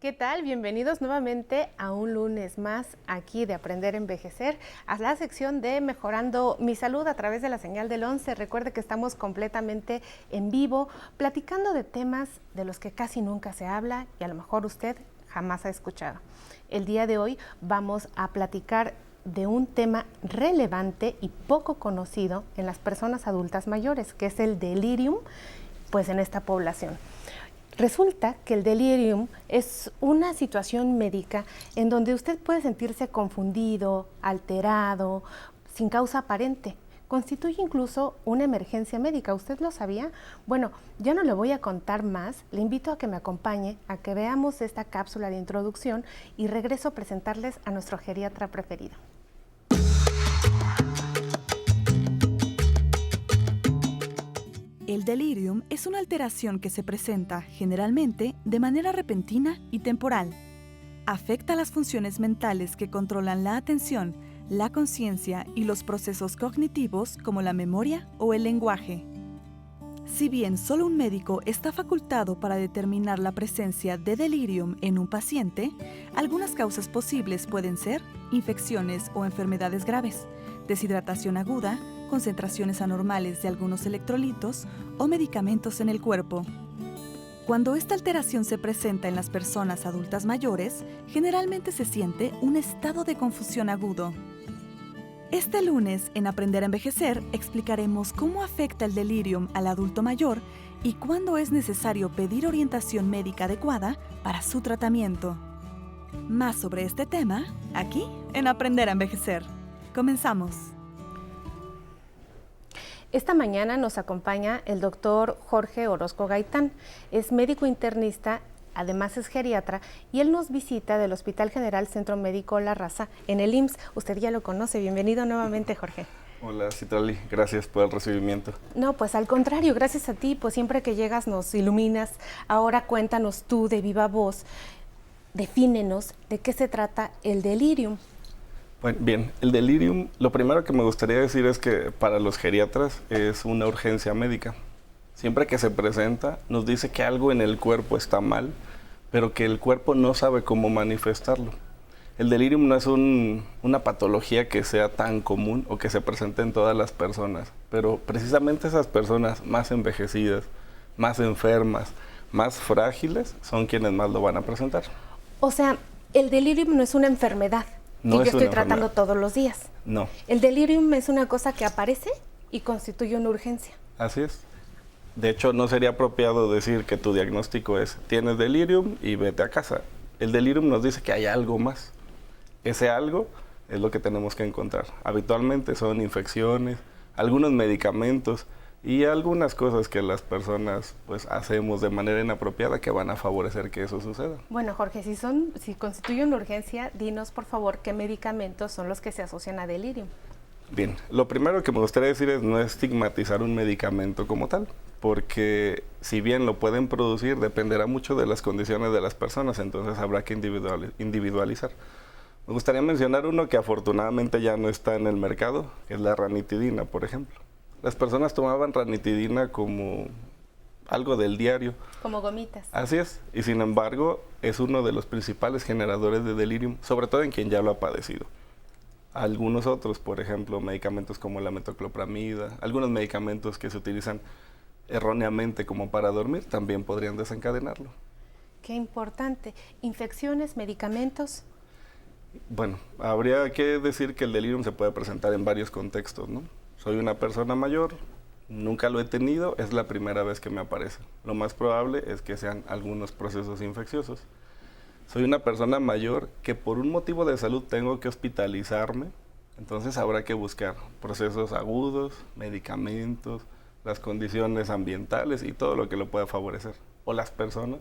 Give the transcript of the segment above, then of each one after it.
¿Qué tal? Bienvenidos nuevamente a un lunes más aquí de Aprender a Envejecer, a la sección de Mejorando mi Salud a través de la señal del 11. Recuerde que estamos completamente en vivo, platicando de temas de los que casi nunca se habla y a lo mejor usted jamás ha escuchado. El día de hoy vamos a platicar de un tema relevante y poco conocido en las personas adultas mayores, que es el delirium, pues en esta población. Resulta que el delirium es una situación médica en donde usted puede sentirse confundido, alterado, sin causa aparente. Constituye incluso una emergencia médica. ¿Usted lo sabía? Bueno, ya no le voy a contar más. Le invito a que me acompañe, a que veamos esta cápsula de introducción y regreso a presentarles a nuestro geriatra preferido. El delirium es una alteración que se presenta generalmente de manera repentina y temporal. Afecta las funciones mentales que controlan la atención, la conciencia y los procesos cognitivos como la memoria o el lenguaje. Si bien solo un médico está facultado para determinar la presencia de delirium en un paciente, algunas causas posibles pueden ser infecciones o enfermedades graves, deshidratación aguda, concentraciones anormales de algunos electrolitos o medicamentos en el cuerpo. Cuando esta alteración se presenta en las personas adultas mayores, generalmente se siente un estado de confusión agudo. Este lunes, en Aprender a Envejecer, explicaremos cómo afecta el delirium al adulto mayor y cuándo es necesario pedir orientación médica adecuada para su tratamiento. Más sobre este tema, aquí, en Aprender a Envejecer. Comenzamos. Esta mañana nos acompaña el doctor Jorge Orozco Gaitán. Es médico internista, además es geriatra, y él nos visita del Hospital General Centro Médico La Raza en el IMSS. Usted ya lo conoce. Bienvenido nuevamente, Jorge. Hola, Citlali. Gracias por el recibimiento. No, pues al contrario, gracias a ti. Pues siempre que llegas nos iluminas. Ahora cuéntanos tú de viva voz, defínenos de qué se trata el delirium. Bueno, bien, el delirium, lo primero que me gustaría decir es que para los geriatras es una urgencia médica. Siempre que se presenta, nos dice que algo en el cuerpo está mal, pero que el cuerpo no sabe cómo manifestarlo. El delirium no es una patología que sea tan común o que se presente en todas las personas, pero precisamente esas personas más envejecidas, más enfermas, más frágiles, son quienes más lo van a presentar. O sea, el delirium no es una enfermedad. No que yo es estoy una tratando enfermedad. todos los días. No. El delirium es una cosa que aparece y constituye una urgencia. Así es. De hecho, no sería apropiado decir que tu diagnóstico es tienes delirium y vete a casa. El delirium nos dice que hay algo más. Ese algo es lo que tenemos que encontrar. Habitualmente son infecciones, algunos medicamentos y algunas cosas que las personas pues hacemos de manera inapropiada que van a favorecer que eso suceda. Bueno, Jorge, si constituye una urgencia, dinos por favor qué medicamentos son los que se asocian a delirium. Bien, lo primero que me gustaría decir es no estigmatizar un medicamento como tal, porque si bien lo pueden producir, dependerá mucho de las condiciones de las personas, entonces habrá que individualizar. Me gustaría mencionar uno que afortunadamente ya no está en el mercado, que es la ranitidina, por ejemplo. Las personas tomaban ranitidina como algo del diario. Como gomitas. Así es, y sin embargo es uno de los principales generadores de delirium, sobre todo en quien ya lo ha padecido. Algunos otros, por ejemplo, medicamentos como la metoclopramida, algunos medicamentos que se utilizan erróneamente como para dormir, también podrían desencadenarlo. Qué importante. Infecciones, medicamentos. Bueno, habría que decir que el delirium se puede presentar en varios contextos, ¿no? Soy una persona mayor, nunca lo he tenido, es la primera vez que me aparece. Lo más probable es que sean algunos procesos infecciosos. Soy una persona mayor que por un motivo de salud tengo que hospitalizarme, entonces habrá que buscar procesos agudos, medicamentos, las condiciones ambientales y todo lo que lo pueda favorecer. O las personas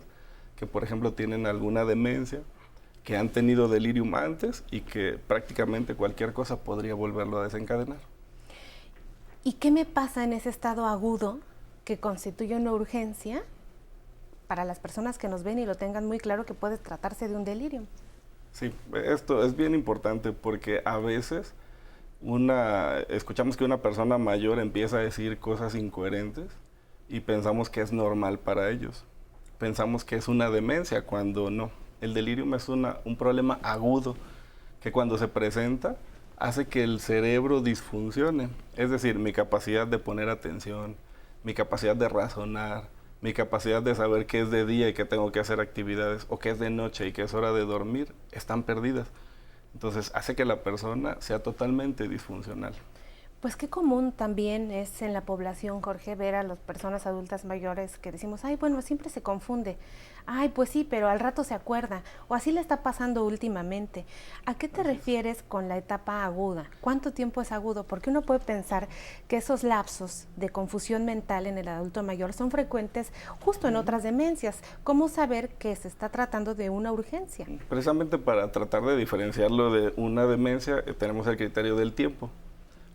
que, por ejemplo, tienen alguna demencia, que han tenido delirium antes y que prácticamente cualquier cosa podría volverlo a desencadenar. ¿Y qué me pasa en ese estado agudo que constituye una urgencia para las personas que nos ven y lo tengan muy claro que puede tratarse de un delirium? Sí, esto es bien importante porque a veces escuchamos que una persona mayor empieza a decir cosas incoherentes y pensamos que es normal para ellos. Pensamos que es una demencia cuando no. El delirium es un problema agudo que cuando se presenta hace que el cerebro disfuncione. Es decir, mi capacidad de poner atención, mi capacidad de razonar, mi capacidad de saber qué es de día y que tengo que hacer actividades, o qué es de noche y que es hora de dormir, están perdidas. Entonces hace que la persona sea totalmente disfuncional. Pues qué común también es en la población, Jorge, ver a las personas adultas mayores que decimos, ay, bueno, siempre se confunde. Ay, pues sí, pero al rato se acuerda. O así le está pasando últimamente. ¿A qué te refieres con la etapa aguda? ¿Cuánto tiempo es agudo? Porque uno puede pensar que esos lapsos de confusión mental en el adulto mayor son frecuentes justo en otras demencias. ¿Cómo saber que se está tratando de una urgencia? Precisamente para tratar de diferenciarlo de una demencia, tenemos el criterio del tiempo.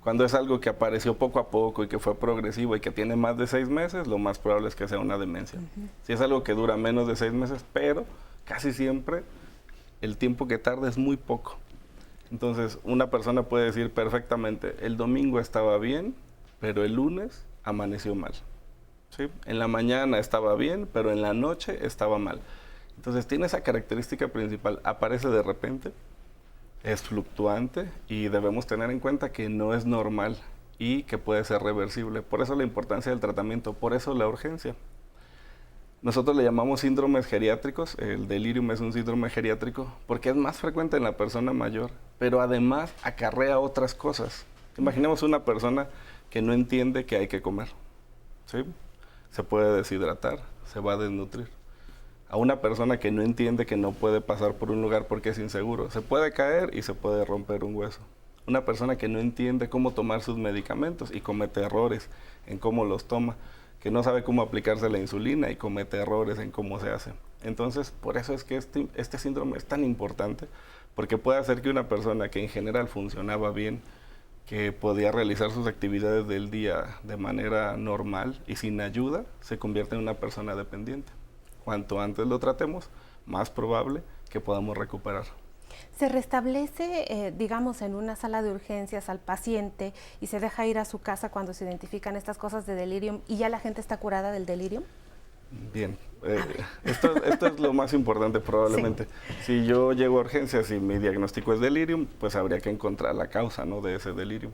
Cuando es algo que apareció poco a poco y que fue progresivo y que tiene más de 6 meses, lo más probable es que sea una demencia. Si es algo que dura menos de 6 meses, pero casi siempre el tiempo que tarda es muy poco. Entonces, una persona puede decir perfectamente, el domingo estaba bien, pero el lunes amaneció mal. ¿Sí? En la mañana estaba bien, pero en la noche estaba mal. Entonces, tiene esa característica principal, aparece de repente, es fluctuante y debemos tener en cuenta que no es normal y que puede ser reversible. Por eso la importancia del tratamiento, por eso la urgencia. Nosotros le llamamos síndromes geriátricos, el delirium es un síndrome geriátrico porque es más frecuente en la persona mayor, pero además acarrea otras cosas. Imaginemos una persona que no entiende que hay que comer, ¿sí? Se puede deshidratar, se va a desnutrir. A una persona que no entiende que no puede pasar por un lugar porque es inseguro, se puede caer y se puede romper un hueso. Una persona que no entiende cómo tomar sus medicamentos y comete errores en cómo los toma, que no sabe cómo aplicarse la insulina y comete errores en cómo se hace. Entonces, por eso es que este síndrome es tan importante, porque puede hacer que una persona que en general funcionaba bien, que podía realizar sus actividades del día de manera normal y sin ayuda, se convierta en una persona dependiente. Cuanto antes lo tratemos, más probable que podamos recuperar. ¿Se restablece, digamos, en una sala de urgencias al paciente y se deja ir a su casa cuando se identifican estas cosas de delirium y ya la gente está curada del delirium? Bien, esto es lo más importante probablemente. Sí. Si yo llego a urgencias y mi diagnóstico es delirium, pues habría que encontrar la causa, ¿no?, de ese delirium.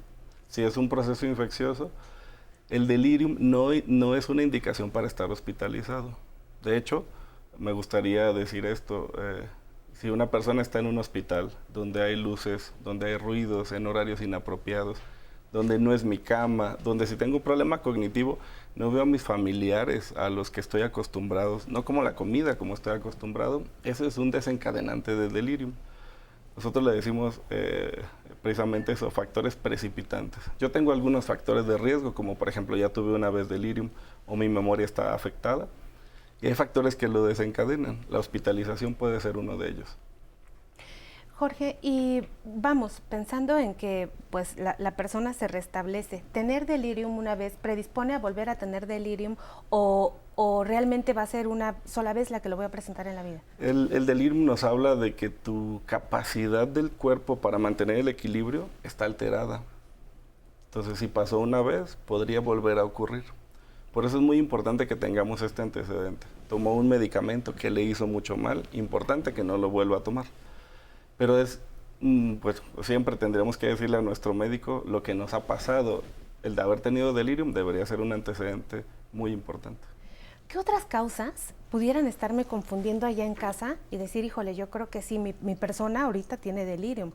Si es un proceso infeccioso, el delirium no es una indicación para estar hospitalizado. De hecho, me gustaría decir esto, si una persona está en un hospital donde hay luces, donde hay ruidos en horarios inapropiados, donde no es mi cama, donde si tengo un problema cognitivo no veo a mis familiares a los que estoy acostumbrado, no como la comida como estoy acostumbrado, eso es un desencadenante de delirium. Nosotros le decimos precisamente eso, factores precipitantes. Yo tengo algunos factores de riesgo, como por ejemplo ya tuve una vez delirium o mi memoria está afectada. Y hay factores que lo desencadenan. La hospitalización puede ser uno de ellos. Jorge, y vamos, pensando en que pues la persona se restablece, ¿tener delirium una vez predispone a volver a tener delirium o realmente va a ser una sola vez la que lo voy a presentar en la vida? El delirium nos habla de que tu capacidad del cuerpo para mantener el equilibrio está alterada. Entonces, si pasó una vez, podría volver a ocurrir. Por eso es muy importante que tengamos este antecedente. Tomó un medicamento que le hizo mucho mal, importante que no lo vuelva a tomar. Pero pues siempre tendríamos que decirle a nuestro médico lo que nos ha pasado. El de haber tenido delirium debería ser un antecedente muy importante. ¿Qué otras causas pudieran estarme confundiendo allá en casa y decir, híjole, yo creo que sí, mi persona ahorita tiene delirium?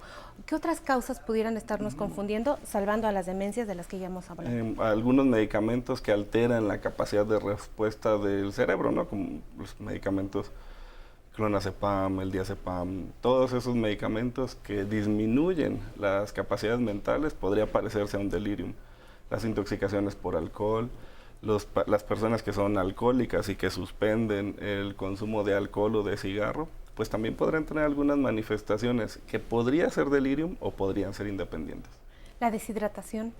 ¿Qué otras causas pudieran estarnos confundiendo, salvando a las demencias de las que ya hemos hablado? Algunos medicamentos que alteran la capacidad de respuesta del cerebro, ¿no? Como los medicamentos clonazepam, el diazepam, todos esos medicamentos que disminuyen las capacidades mentales podría parecerse a un delirium. Las intoxicaciones por alcohol, las personas que son alcohólicas y que suspenden el consumo de alcohol o de cigarro, pues también podrán tener algunas manifestaciones que podría ser delirium o podrían ser independientes. ¿La deshidratación?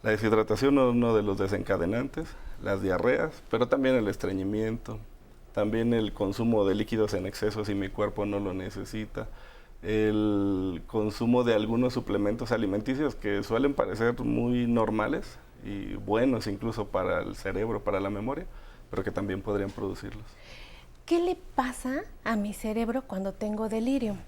La deshidratación es uno de los desencadenantes, las diarreas, pero también el estreñimiento, también el consumo de líquidos en exceso si mi cuerpo no lo necesita, el consumo de algunos suplementos alimenticios que suelen parecer muy normales y buenos incluso para el cerebro, para la memoria, pero que también podrían producirlos. ¿qué le pasa a mi cerebro cuando tengo delirium?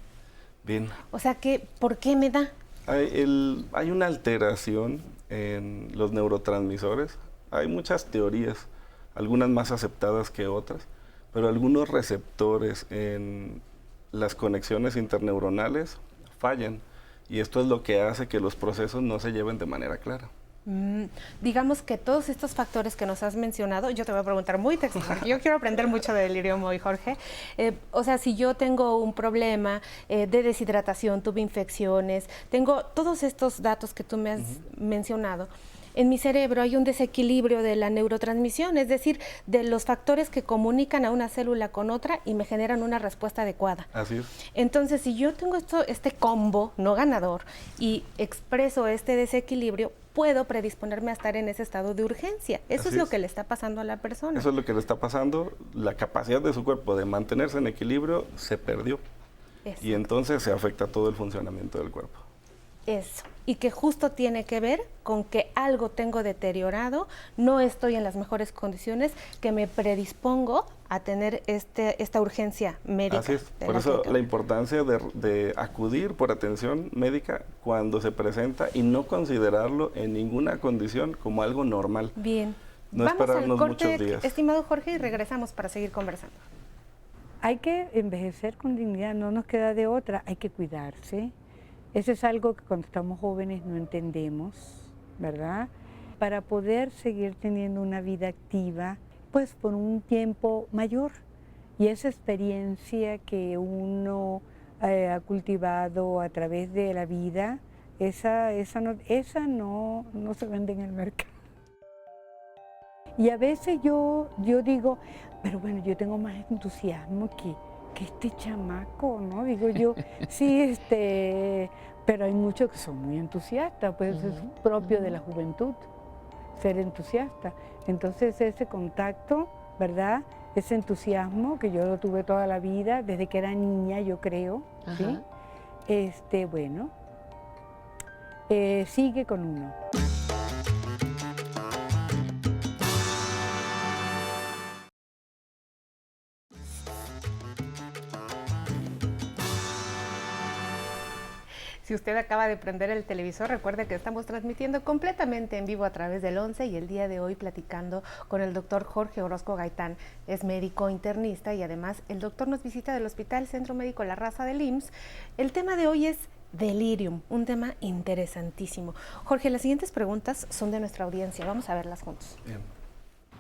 Bien. O sea, ¿por qué me da? Hay una alteración en los neurotransmisores. Hay muchas teorías, algunas más aceptadas que otras, pero algunos receptores en las conexiones interneuronales fallan. Y esto es lo que hace que los procesos no se lleven de manera clara. Digamos que todos estos factores que nos has mencionado, yo te voy a preguntar muy textual, porque yo quiero aprender mucho de delirium hoy, Jorge. O sea, si yo tengo un problema de deshidratación, tuve infecciones, tengo todos estos datos que tú me has mencionado, en mi cerebro hay un desequilibrio de la neurotransmisión, es decir, de los factores que comunican a una célula con otra y me generan una respuesta adecuada. Así es. Entonces, si yo tengo este combo no ganador y expreso este desequilibrio, puedo predisponerme a estar en ese estado de urgencia. Eso es lo que le está pasando a la persona. Eso es lo que le está pasando. La capacidad de su cuerpo de mantenerse en equilibrio se perdió. Exacto. Y entonces se afecta todo el funcionamiento del cuerpo. Eso. Y que justo tiene que ver con que algo tengo deteriorado, no estoy en las mejores condiciones, que me predispongo a tener esta urgencia médica. Así es. Por eso la importancia de acudir por atención médica cuando se presenta y no considerarlo en ninguna condición como algo normal. Bien. No Vamos esperarnos al corte, muchos días. estimado Jorge, y regresamos para seguir conversando. Hay que envejecer con dignidad, no nos queda de otra, hay que cuidarse. Eso es algo que cuando estamos jóvenes no entendemos, ¿verdad? Para poder seguir teniendo una vida activa, pues por un tiempo mayor. Y esa experiencia que uno ha cultivado a través de la vida, esa no se vende en el mercado. Y a veces yo digo, pero bueno, yo tengo más entusiasmo que este chamaco, ¿no? Digo yo, sí, pero hay muchos que son muy entusiastas, pues es propio de la juventud, ser entusiasta. Entonces ese contacto, ¿verdad? Ese entusiasmo que yo lo tuve toda la vida, desde que era niña, yo creo, ¿sí? Bueno, sigue con uno. Si usted acaba de prender el televisor, recuerde que estamos transmitiendo completamente en vivo a través del 11 y el día de hoy platicando con el doctor Jorge Orozco Gaitán. Es médico internista y además el doctor nos visita del Hospital Centro Médico La Raza del IMSS. El tema de hoy es delirium, un tema interesantísimo. Jorge, las siguientes preguntas son de nuestra audiencia. Vamos a verlas juntos. Bien.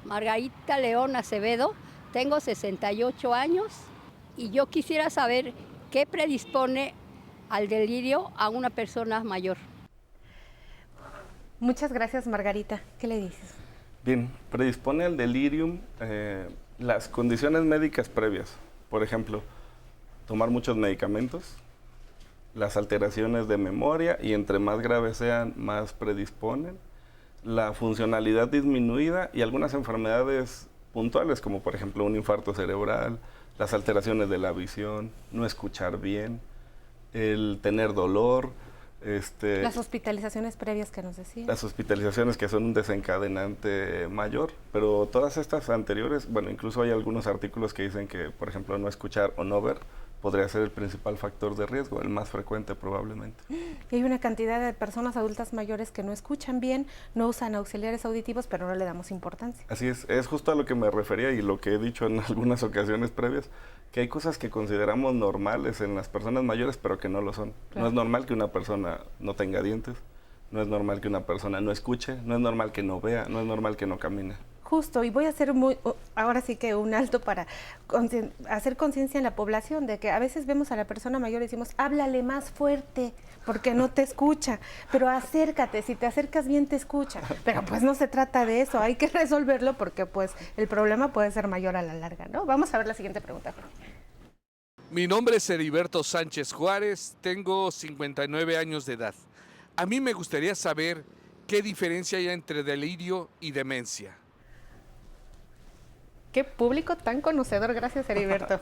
Margarita León Acevedo, tengo 68 años y yo quisiera saber qué predispone al delirio a una persona mayor. Muchas gracias, Margarita. ¿Qué le dices? Bien, predispone al delirium las condiciones médicas previas. Por ejemplo, tomar muchos medicamentos, las alteraciones de memoria, y entre más graves sean, más predisponen, la funcionalidad disminuida y algunas enfermedades puntuales, como por ejemplo un infarto cerebral, las alteraciones de la visión, no escuchar bien, el tener dolor. Las hospitalizaciones previas que nos decía. Las hospitalizaciones que son un desencadenante mayor, pero todas estas anteriores, bueno, incluso hay algunos artículos que dicen que, por ejemplo, no escuchar o no ver podría ser el principal factor de riesgo, el más frecuente probablemente. Y hay una cantidad de personas adultas mayores que no escuchan bien, no usan auxiliares auditivos, pero no le damos importancia. Así es justo a lo que me refería y lo que he dicho en algunas ocasiones previas, que hay cosas que consideramos normales en las personas mayores, pero que no lo son. Claro. No es normal que una persona no tenga dientes, no es normal que una persona no escuche, no es normal que no vea, no es normal que no camine. Justo, y voy a hacer ahora sí que un alto para hacer conciencia en la población de que a veces vemos a la persona mayor y decimos, háblale más fuerte, porque no te escucha, pero acércate, si te acercas bien te escucha, pero pues no se trata de eso, hay que resolverlo porque pues el problema puede ser mayor a la larga, ¿no? Vamos a ver la siguiente pregunta. Mi nombre es Heriberto Sánchez Juárez, tengo 59 años de edad. A mí me gustaría saber qué diferencia hay entre delirio y demencia. Qué público tan conocedor, gracias Heriberto.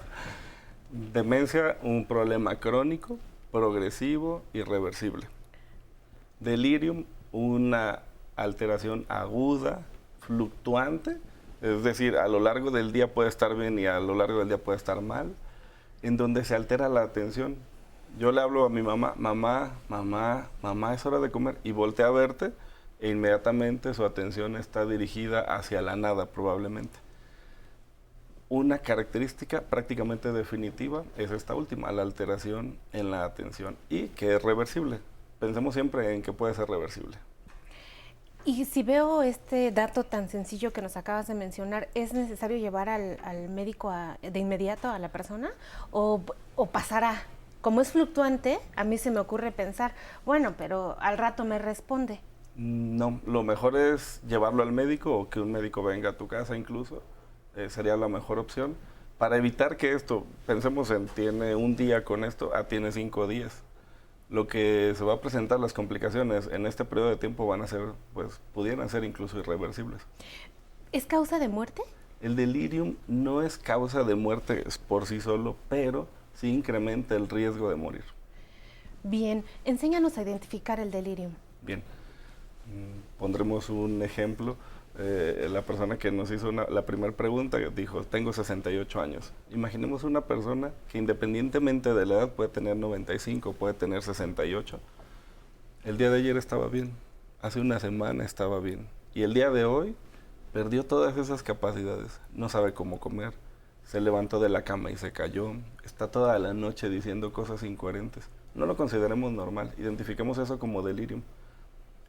Demencia, un problema crónico, progresivo, irreversible. Delirium, una alteración aguda, fluctuante, Es decir, a lo largo del día puede estar bien y a lo largo del día puede estar mal, en donde se altera la atención. Yo le hablo a mi mamá, mamá, es hora de comer, y voltea a verte e inmediatamente su atención está dirigida hacia la nada probablemente. Una característica prácticamente definitiva es esta última, la alteración en la atención, y que es reversible. Pensemos siempre en que puede ser reversible. Y si veo este dato tan sencillo que nos acabas de mencionar, ¿es necesario llevar al médico de inmediato a la persona o pasará? Como es fluctuante, a mí se me ocurre pensar, bueno, pero al rato me responde. No, lo mejor es llevarlo al médico o que un médico venga a tu casa incluso. Sería la mejor opción para evitar que esto, pensemos en tiene un día con esto, tiene 5 días. Lo que se va a presentar, las complicaciones en este periodo de tiempo van a ser, pues, pudieran ser incluso irreversibles. ¿Es causa de muerte? El delirium no es causa de muerte por sí solo, pero sí incrementa el riesgo de morir. Bien, enséñanos a identificar el delirium. Bien, pondremos un ejemplo. La persona que nos hizo la primera pregunta dijo, tengo 68 años. Imaginemos una persona que independientemente de la edad puede tener 95, puede tener 68. El día de ayer estaba bien, hace una semana estaba bien, y el día de hoy perdió todas esas capacidades. No sabe cómo comer, se levantó de la cama y se cayó, está toda la noche diciendo cosas incoherentes. No lo consideremos normal, identifiquemos eso como delirium.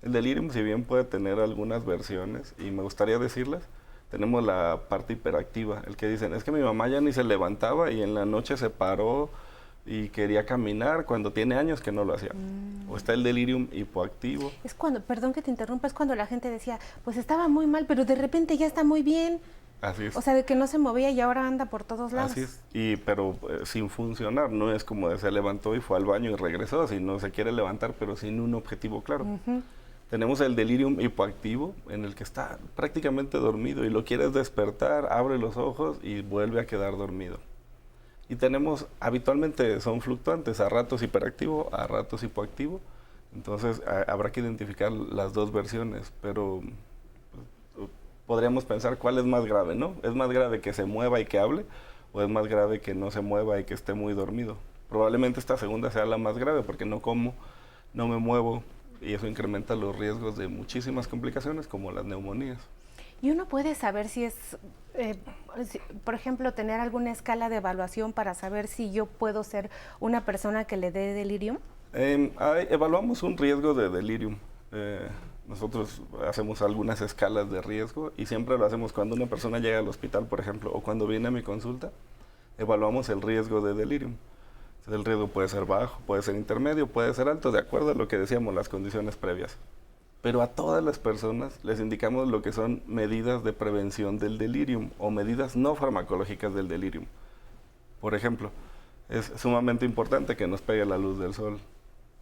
El delirium, si bien puede tener algunas versiones, y me gustaría decirlas, tenemos la parte hiperactiva, el que dicen, es que mi mamá ya ni se levantaba y en la noche se paró y quería caminar cuando tiene años que no lo hacía. O está el delirium hipoactivo. Es cuando, perdón que te interrumpa, es cuando la gente decía, pues estaba muy mal, pero de repente ya está muy bien. Así es. O sea, de que no se movía y ahora anda por todos lados. Así es, pero sin funcionar, no es como de se levantó y fue al baño y regresó, sino se quiere levantar pero sin un objetivo claro. Tenemos el delirium hipoactivo, en el que está prácticamente dormido y lo quieres despertar, abre los ojos y vuelve a quedar dormido. Y tenemos, habitualmente son fluctuantes, a ratos hiperactivo, a ratos hipoactivo. Entonces habrá que identificar las dos versiones, pero podríamos pensar cuál es más grave, ¿no? ¿Es más grave que se mueva y que hable? ¿O es más grave que no se mueva y que esté muy dormido? Probablemente esta segunda sea la más grave, porque no como, no me muevo, y eso incrementa los riesgos de muchísimas complicaciones como las neumonías. ¿Y uno puede saber si es, por ejemplo, tener alguna escala de evaluación para saber si yo puedo ser una persona que le dé delirium? Evaluamos un riesgo de delirium. Nosotros hacemos algunas escalas de riesgo y siempre lo hacemos cuando una persona llega al hospital, por ejemplo, o cuando viene a mi consulta, evaluamos el riesgo de delirium. El riesgo puede ser bajo, puede ser intermedio, puede ser alto, de acuerdo a lo que decíamos, las condiciones previas. Pero a todas las personas les indicamos lo que son medidas de prevención del delirium o medidas no farmacológicas del delirium. Por ejemplo, es sumamente importante que nos pegue la luz del sol,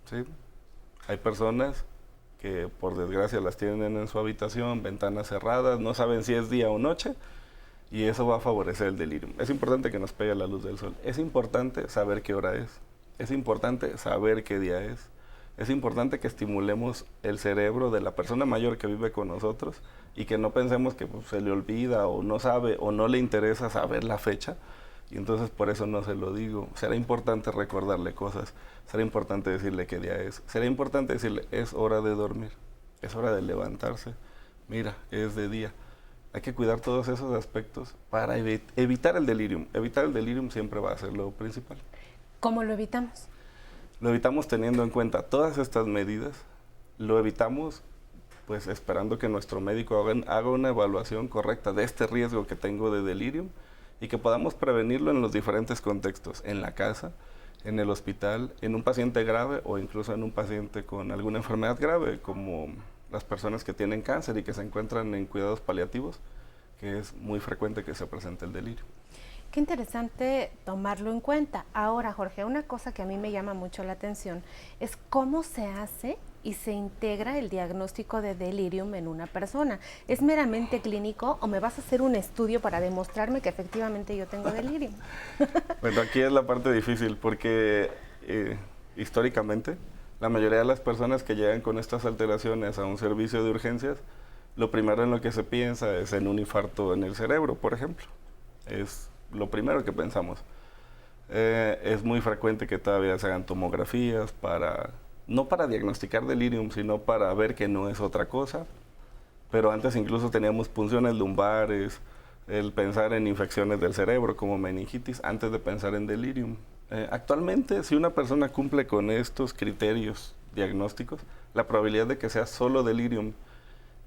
¿sí? Hay personas que por desgracia las tienen en su habitación, ventanas cerradas, no saben si es día o noche, y eso va a favorecer el delirium. Es importante que nos pegue la luz del sol. Es importante saber qué hora es. Es importante saber qué día es. Es importante que estimulemos el cerebro de la persona mayor que vive con nosotros y que no pensemos que pues, se le olvida o no sabe o no le interesa saber la fecha. Y entonces por eso no se lo digo. Será importante recordarle cosas. Será importante decirle qué día es. Será importante decirle, es hora de dormir. Es hora de levantarse. Mira, es de día. Hay que cuidar todos esos aspectos para evitar el delirium. Evitar el delirium siempre va a ser lo principal. ¿Cómo lo evitamos? Lo evitamos teniendo en cuenta todas estas medidas. Lo evitamos pues esperando que nuestro médico haga una evaluación correcta de este riesgo que tengo de delirium y que podamos prevenirlo en los diferentes contextos, en la casa, en el hospital, en un paciente grave o incluso en un paciente con alguna enfermedad grave, como las personas que tienen cáncer y que se encuentran en cuidados paliativos, que es muy frecuente que se presente el delirio. Qué interesante tomarlo en cuenta. Ahora, Jorge, una cosa que a mí me llama mucho la atención es cómo se hace y se integra el diagnóstico de delirium en una persona. ¿Es meramente clínico o me vas a hacer un estudio para demostrarme que efectivamente yo tengo delirium? Bueno, aquí es la parte difícil porque históricamente la mayoría de las personas que llegan con estas alteraciones a un servicio de urgencias lo primero en lo que se piensa es en un infarto en el cerebro, por ejemplo. Es lo primero que pensamos. Es muy frecuente que todavía se hagan tomografías no para diagnosticar delirium, sino para ver que no es otra cosa. Pero antes incluso teníamos punciones lumbares, el pensar en infecciones del cerebro como meningitis antes de pensar en delirium. Actualmente, si una persona cumple con estos criterios diagnósticos, la probabilidad de que sea solo delirium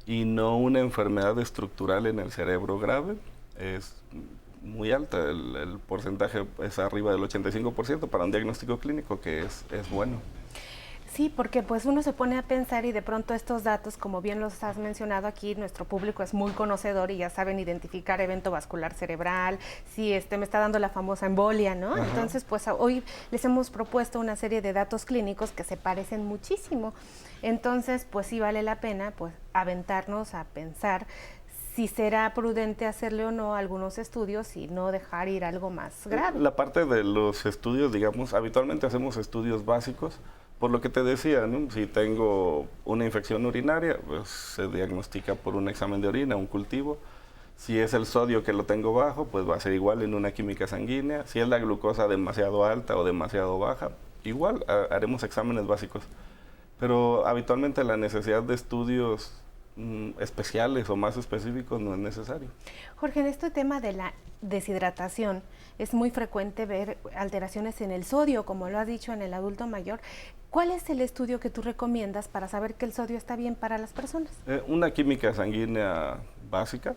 y no una enfermedad estructural en el cerebro grave es muy alta. El porcentaje es arriba del 85% para un diagnóstico clínico, que es bueno. Sí, porque pues uno se pone a pensar y de pronto estos datos, como bien los has mencionado aquí, nuestro público es muy conocedor y ya saben identificar evento vascular cerebral, si me está dando la famosa embolia, ¿no? Ajá. Entonces, pues hoy les hemos propuesto una serie de datos clínicos que se parecen muchísimo. Entonces, pues sí vale la pena pues aventarnos a pensar si será prudente hacerle o no algunos estudios y no dejar ir algo más grave. La parte de los estudios, digamos, habitualmente hacemos estudios básicos. Por lo que te decía, ¿no? Si tengo una infección urinaria, pues se diagnostica por un examen de orina, un cultivo. Si es el sodio que lo tengo bajo, pues va a ser igual en una química sanguínea. Si es la glucosa demasiado alta o demasiado baja, igual haremos exámenes básicos. Pero habitualmente la necesidad de estudios especiales o más específicos no es necesario. Jorge, en este tema de la deshidratación, es muy frecuente ver alteraciones en el sodio, como lo has dicho, en el adulto mayor. ¿Cuál es el estudio que tú recomiendas para saber que el sodio está bien para las personas? Una química sanguínea básica,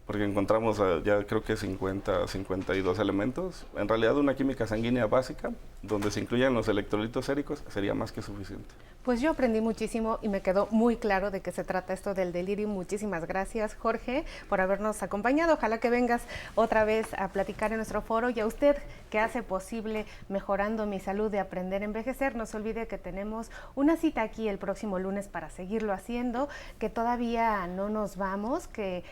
porque encontramos ya creo que 52 elementos. En realidad una química sanguínea básica, donde se incluyan los electrolitos séricos, sería más que suficiente. Pues yo aprendí muchísimo y me quedó muy claro de qué se trata esto del delirium. Muchísimas gracias, Jorge, por habernos acompañado. Ojalá que vengas otra vez a platicar en nuestro foro, y a usted que hace posible Mejorando mi Salud de Aprender a Envejecer. No se olvide que tenemos una cita aquí el próximo lunes para seguirlo haciendo, que todavía no nos vamos, que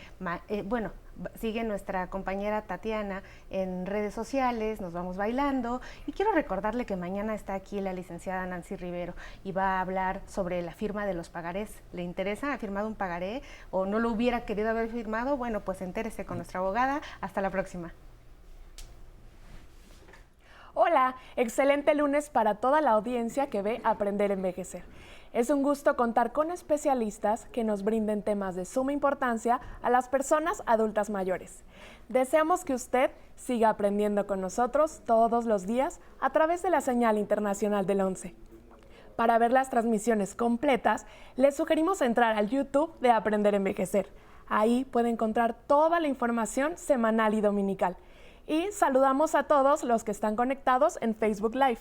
bueno, sigue nuestra compañera Tatiana en redes sociales, nos vamos bailando, y quiero recordarle que mañana está aquí la licenciada Nancy Rivero y va a hablar sobre la firma de los pagarés. ¿Le interesa? ¿Ha firmado un pagaré o no lo hubiera querido haber firmado? Bueno, pues entérese con nuestra abogada. Hasta la próxima. Hola, excelente lunes para toda la audiencia que ve Aprender a Envejecer. Es un gusto contar con especialistas que nos brinden temas de suma importancia a las personas adultas mayores. Deseamos que usted siga aprendiendo con nosotros todos los días a través de la señal internacional del 11. Para ver las transmisiones completas, les sugerimos entrar al YouTube de Aprender a Envejecer. Ahí puede encontrar toda la información semanal y dominical. Y saludamos a todos los que están conectados en Facebook Live.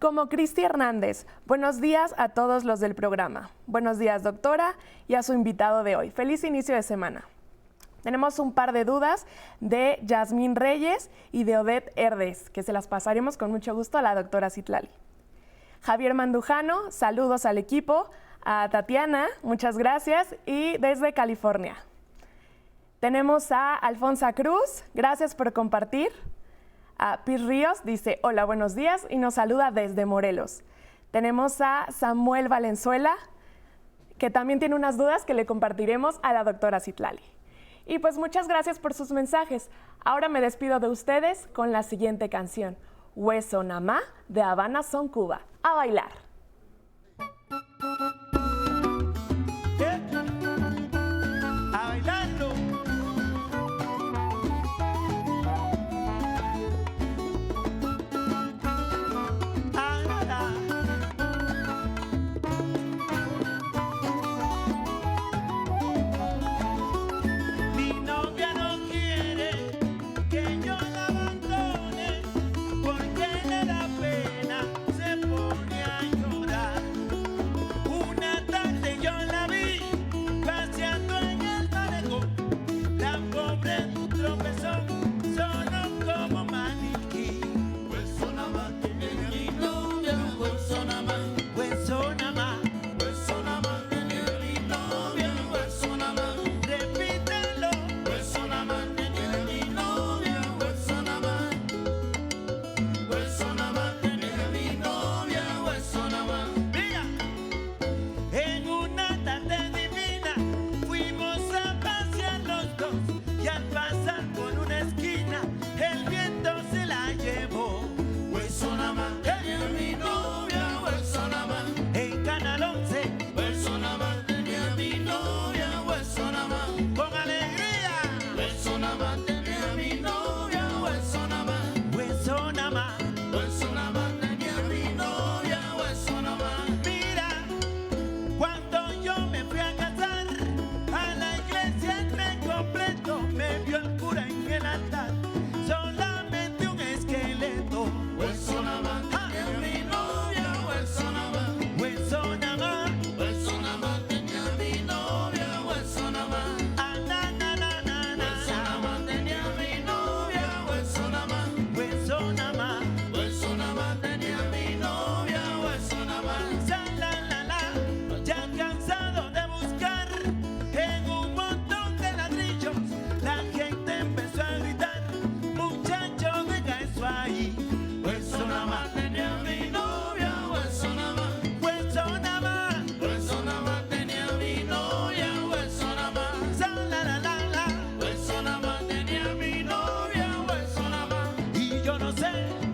Como Cristi Hernández, buenos días a todos los del programa. Buenos días, doctora, y a su invitado de hoy. Feliz inicio de semana. Tenemos un par de dudas de Yasmín Reyes y de Odette Herdes, que se las pasaremos con mucho gusto a la doctora Citlali. Javier Mandujano, saludos al equipo. A Tatiana, muchas gracias, y desde California. Tenemos a Alfonsa Cruz, gracias por compartir. A Pir Ríos dice, hola, buenos días, y nos saluda desde Morelos. Tenemos a Samuel Valenzuela, que también tiene unas dudas que le compartiremos a la doctora Citlali. Y pues muchas gracias por sus mensajes. Ahora me despido de ustedes con la siguiente canción, Hueso Namá, de Habana Son Cuba. A bailar. A bailarlo. Se pone a Hey.